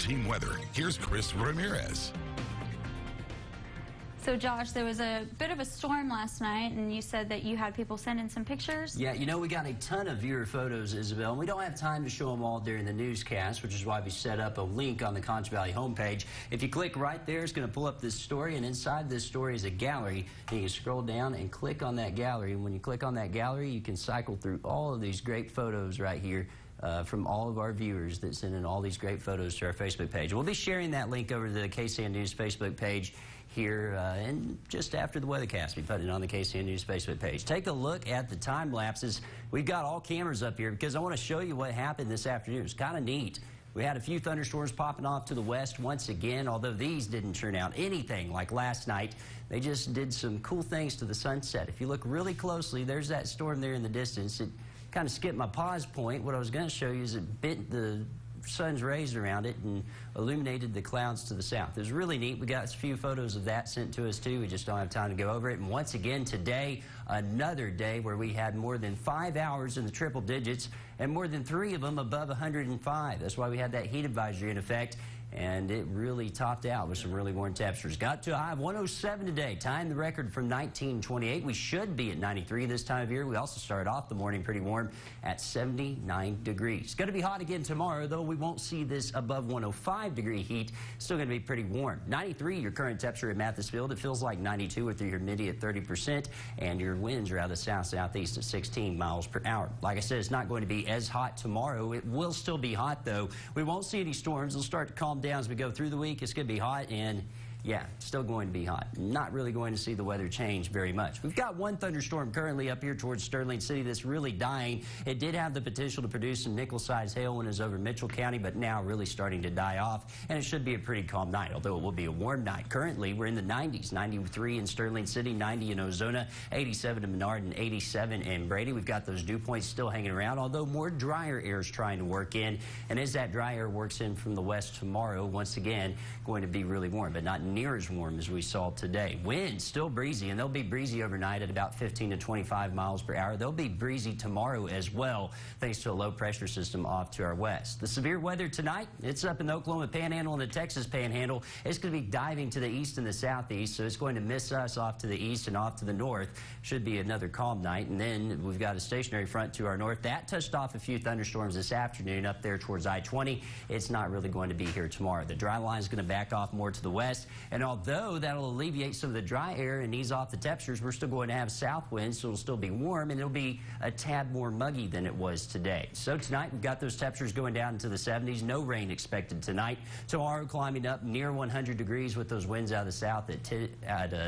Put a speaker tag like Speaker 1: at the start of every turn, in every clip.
Speaker 1: team weather, here's Chris Ramirez.
Speaker 2: So, Josh, there was a bit of a storm last night, and you said that you had people send in some pictures?
Speaker 3: Yeah, you know, we got a ton of viewer photos, Isabel, and we don't have time to show them all during the newscast, which is why we set up a link on the Concho Valley homepage. If you click right there, it's going to pull up this story, and inside this story is a gallery. And you can scroll down and click on that gallery, and when you click on that gallery, you can cycle through all of these great photos right here. From all of our viewers that send in all these great photos to our Facebook page. We'll be sharing that link over to the KSAN News Facebook page here and just after the weathercast. We put it on the KSAN News Facebook page. Take a look at the time lapses. We've got all cameras up here because I want to show you what happened this afternoon. It's kind of neat. We had a few thunderstorms popping off to the west once again, although these didn't turn out anything like last night. They just did some cool things to the sunset. If you look really closely, there's that storm there in the distance. It kind of skipped my pause point. What I was going to show you is it bent the sun's rays around it and illuminated the clouds to the south. It was really neat. We got a few photos of that sent to us too. We just don't have time to go over it. And once again today, another day where we had more than 5 hours in the triple digits and more than 3 of them above 105. That's why we had that heat advisory in effect. And it really topped out with some really warm temperatures. Got to a high of 107 today, tying the record from 1928. We should be at 93 this time of year. We also started off the morning pretty warm at 79 degrees. It's going to be hot again tomorrow, though we won't see this above 105-degree heat. Still going to be pretty warm. 93, your current temperature at Mathesfield. It feels like 92 with your humidity at 30%, and your winds are out of the south-southeast at 16 miles per hour. Like I said, it's not going to be as hot tomorrow. It will still be hot, though. We won't see any storms. They'll start to calm down as we go through the week. It's going to be hot, and yeah, still going to be hot. Not really going to see the weather change very much. We've got one thunderstorm currently up here towards Sterling City that's really dying. It did have the potential to produce some nickel-sized hail when it was over Mitchell County, but now really starting to die off, and it should be a pretty calm night, although it will be a warm night. Currently, we're in the 90s, 93 in Sterling City, 90 in Ozona, 87 in Menard, and 87 in Brady. We've got those dew points still hanging around, although more drier air is trying to work in, and as that dry air works in from the west tomorrow, once again, going to be really warm, but not near as warm as we saw today. Winds still breezy, and they'll be breezy overnight at about 15 to 25 miles per hour. They'll be breezy tomorrow as well, thanks to a low pressure system off to our west. The severe weather tonight, it's up in the Oklahoma Panhandle and the Texas Panhandle. It's going to be diving to the east and the southeast, so it's going to miss us off to the east and off to the north. Should be another calm night, and then we've got a stationary front to our north. That touched off a few thunderstorms this afternoon up there towards I-20. It's not really going to be here tomorrow. The dry line is going to back off more to the west, and although that'll alleviate some of the dry air and ease off the temperatures, we're still going to have south winds, so it'll still be warm, and it'll be a tad more muggy than it was today. So tonight, we've got those temperatures going down into the 70s. No rain expected tonight. Tomorrow, climbing up near 100 degrees with those winds out of the south at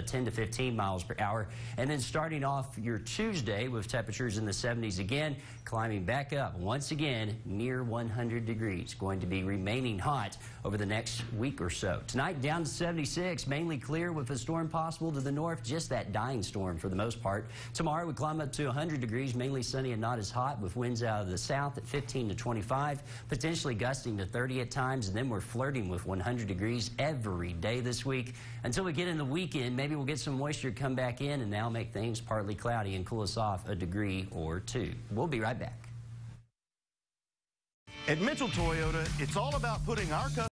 Speaker 3: 10 to 15 miles per hour. And then starting off your Tuesday with temperatures in the 70s again, climbing back up once again near 100 degrees. Going to be remaining hot over the next week or so. Tonight, down to 76, mainly clear with a storm possible to the north, just that dying storm for the most part. Tomorrow we climb up to 100 degrees, mainly sunny and not as hot with winds out of the south at 15 to 25, potentially gusting to 30 at times, and then we're flirting with 100 degrees every day this week. Until we get in the weekend, maybe we'll get some moisture come back in and now make things partly cloudy and cool us off a degree or two. We'll be right back.
Speaker 4: At Mitchell Toyota, it's all about putting our customers